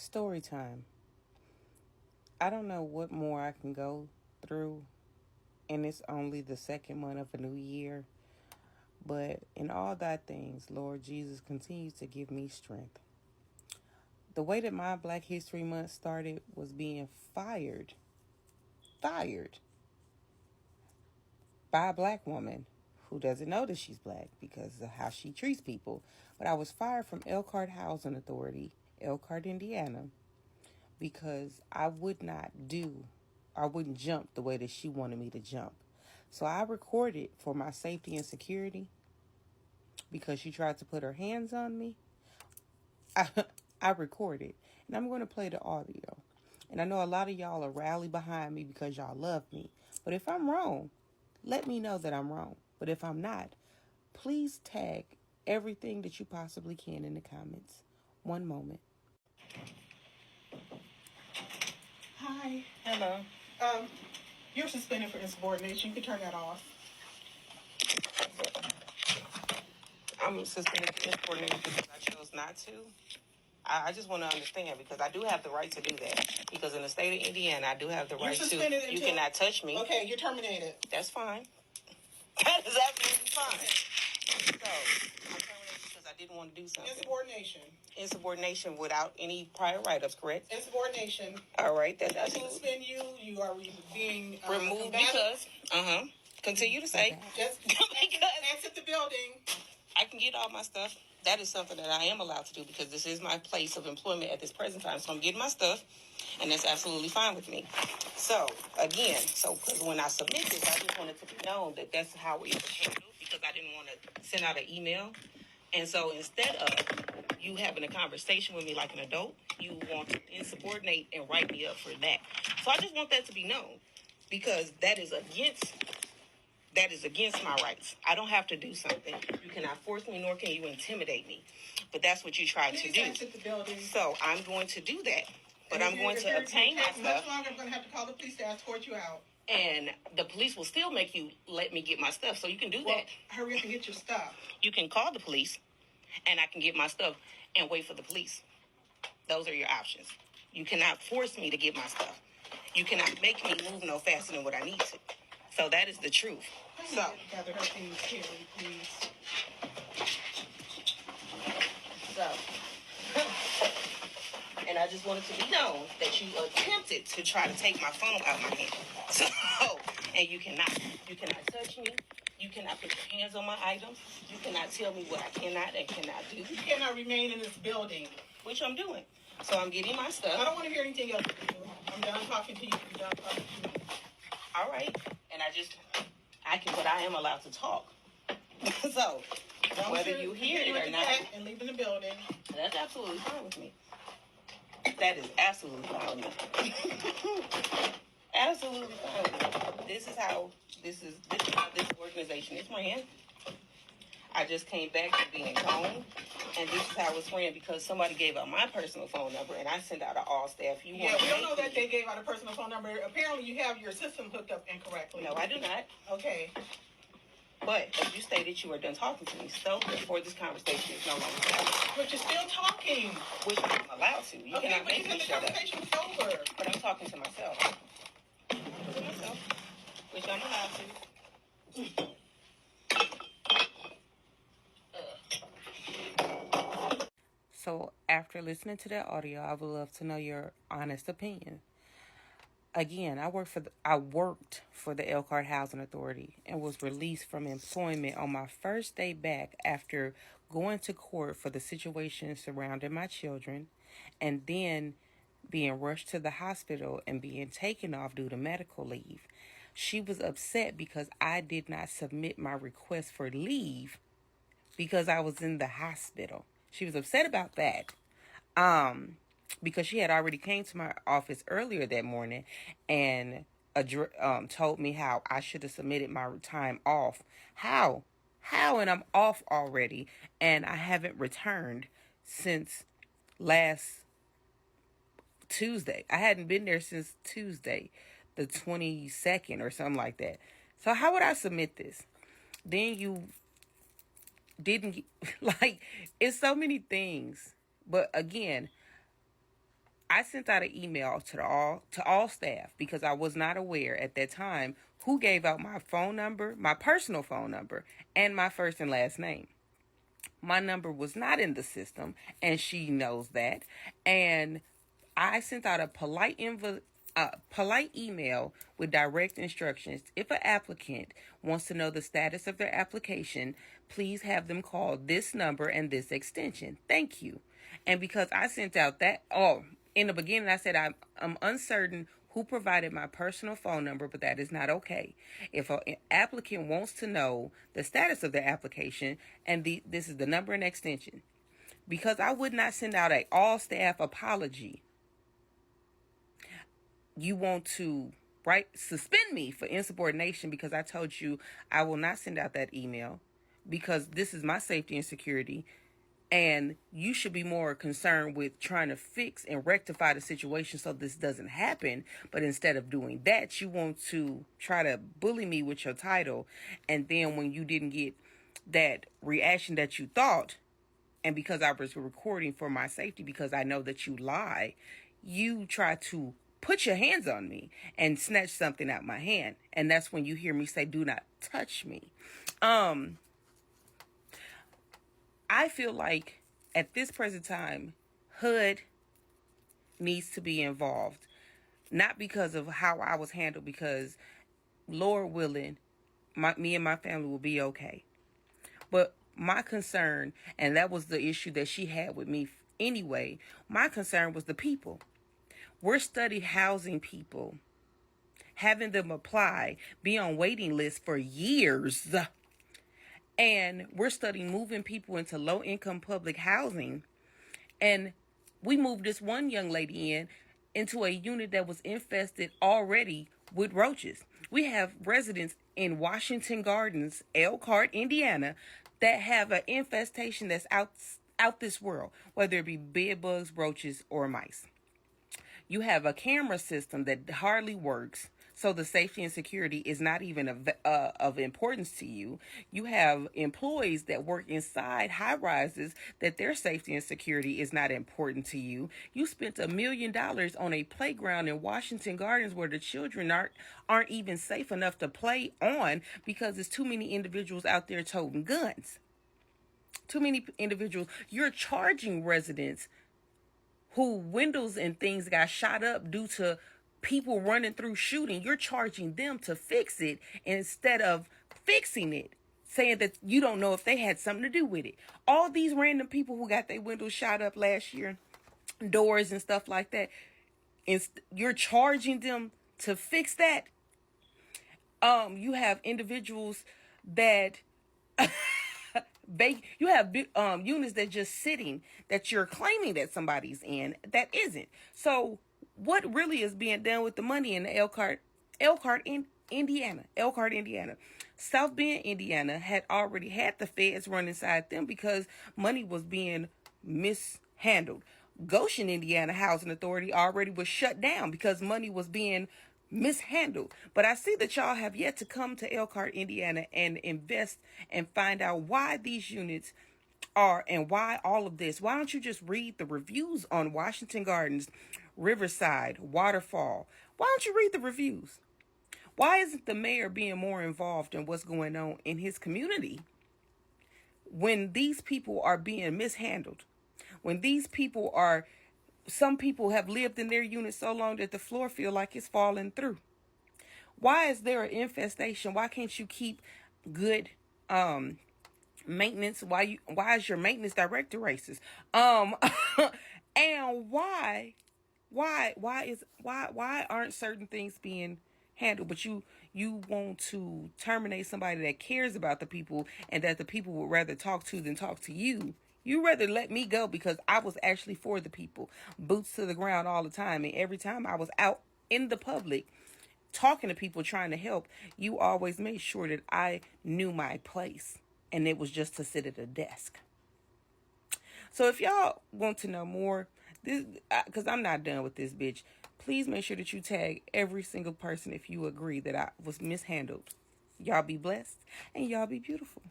Story time. I don't know what more I can go through, and it's only the second month of a new year. But in all thy things, Lord Jesus continues to give me strength. The way that my Black History Month started was being fired by a black woman who doesn't know that she's black because of how she treats people. But I was fired from Elkhart Housing Authority, Elkhart, Indiana, because I wouldn't jump the way that she wanted me to jump. So I recorded for my safety and security because she tried to put her hands on me. I recorded, and I'm going to play the audio. And I know a lot of y'all are rally behind me because y'all love me. But if I'm wrong, let me know that I'm wrong. But if I'm not, please tag everything that you possibly can in the comments. One moment. Hi. Hello. You're suspended for insubordination. You can turn that off. I'm suspended for insubordination because I chose not to. I just want to understand because I do have the right to do that. Because in the state of Indiana, I do have the right to. You cannot touch me. Okay, you're terminated. That's fine. That is absolutely fine. So, I'm terminated because I didn't want to do something. Insubordination. Insubordination without any prior write-ups, correct? Insubordination. All right. That's I can suspend you. You are being removed combative. because. Continue to say. Just exit the building. I can get all my stuff. That is something that I am allowed to do because this is my place of employment at this present time. So I'm getting my stuff, and that's absolutely fine with me. So, again, because when I submit this, I just wanted to be known that that's how it was handled because I didn't want to send out an email. And so instead of you having a conversation with me like an adult, you want to insubordinate and write me up for that. So I just want that to be known because that is against my rights. I don't have to do something. You cannot force me, nor can you intimidate me. But that's what you tried to do. Exit the building. So I'm going to do that. But I'm going to obtain my stuff. Much longer, I'm going to have to call the police to escort you out. And the police will still make you let me get my stuff. So you can do that. Hurry up and get your stuff. You can call the police, and I can get my stuff and wait for the police. Those are your options. You cannot force me to get my stuff. You cannot make me move no faster than what I need to. So that is the truth. So, gather her things, Carrie, please. So, and I just wanted to be known that you attempted to try to take my phone out of my hand. So, and you cannot touch me. You cannot put your hands on my items. You cannot tell me what I cannot and cannot do. You cannot remain in this building. Which I'm doing. So I'm getting my stuff. I don't want to hear anything else from you. I'm done talking to you. I'm done talking to you. All right. And but I am allowed to talk. So, whether you hear it or not. And leaving the building. That's absolutely fine with me. That is absolutely fine with me. Absolutely fine with me. This is how this organization is ran. I just came back to being home, and this is how it's ran because somebody gave out my personal phone number, and I sent out an all staff. We don't know that they gave out a personal phone number. Apparently, you have your system hooked up incorrectly. No, I do not. Okay. But as you stated, you are done talking to me, so therefore this conversation is no longer valid. But you're still talking. Which I'm allowed to. You cannot make me shut up. The conversation's over. But I'm talking to myself. Which I'm allowed to. So after listening to that audio, I would love to know your honest opinion. Again, I worked for the Elkhart Housing Authority and was released from employment on my first day back after going to court for the situation surrounding my children and then being rushed to the hospital and being taken off due to medical leave. She was upset because I did not submit my request for leave because I was in the hospital. She was upset about that. Because she had already came to my office earlier that morning and told me how I should have submitted my time off. How? And I'm off already, and I haven't returned since last Tuesday. I hadn't been there since Tuesday, the 22nd or something like that. So how would I submit this? Then you didn't, it's so many things. But again, I sent out an email to all staff because I was not aware at that time who gave out my phone number, my personal phone number, and my first and last name. My number was not in the system, and she knows that. And I sent out a polite email with direct instructions. If an applicant wants to know the status of their application, please have them call this number and this extension. Thank you. And because I sent out that, in the beginning, I said I'm uncertain who provided my personal phone number, but that is not okay. If an applicant wants to know the status of their application, and this is the number and extension, because I would not send out a all staff apology. You want to suspend me for insubordination because I told you I will not send out that email because this is my safety and security. And you should be more concerned with trying to fix and rectify the situation so this doesn't happen. But instead of doing that, you want to try to bully me with your title. And then when you didn't get that reaction that you thought, and because I was recording for my safety, because I know that you lie, you try to put your hands on me and snatch something out my hand. And that's when you hear me say, do not touch me. I feel like at this present time, HUD needs to be involved. Not because of how I was handled, because Lord willing, me and my family will be okay. But my concern, and that was the issue that she had with me anyway, my concern was the people. We're study housing people, having them apply, be on waiting lists for years. And we're studying moving people into low-income public housing. And we moved this one young lady into a unit that was infested already with roaches. We have residents in Washington Gardens, Elkhart, Indiana, that have an infestation that's out this world, whether it be bed bugs, roaches, or mice. You have a camera system that hardly works, so the safety and security is not even of importance to you. You have employees that work inside high rises that their safety and security is not important to you. You spent $1 million on a playground in Washington Gardens where the children aren't even safe enough to play on because there's too many individuals out there toting guns. Too many individuals. You're charging residents who windows and things got shot up due to people running through shooting. You're charging them to fix it instead of fixing it, saying that you don't know if they had something to do with it. All these random people who got their windows shot up last year, doors and stuff like that, you're charging them to fix that. You have individuals that you have units that just sitting that you're claiming that somebody's in that isn't. So what really is being done with the money in the Elkhart, Indiana? South Bend, Indiana had already had the feds run inside them because money was being mishandled. Goshen, Indiana Housing Authority already was shut down because money was being mishandled. But I see that y'all have yet to come to Elkhart, Indiana and invest and find out why these units are and why all of this. Why don't you just read the reviews on Washington Gardens, Riverside, Waterfall? Why don't you read the reviews? Why isn't the mayor being more involved in what's going on in his community when these people are being mishandled? When these people are, some people have lived in their unit so long that the floor feel like it's falling through. Why is there an infestation? Why can't you keep good maintenance? Why is your maintenance director racist? And why aren't certain things being handled? But you want to terminate somebody that cares about the people and that the people would rather talk to than talk to you. You rather let me go because I was actually for the people, boots to the ground all the time. And every time I was out in the public talking to people, trying to help, you always made sure that I knew my place. And it was just to sit at a desk. So if y'all want to know more, because I'm not done with this bitch, please make sure that you tag every single person if you agree that I was mishandled. Y'all be blessed and y'all be beautiful.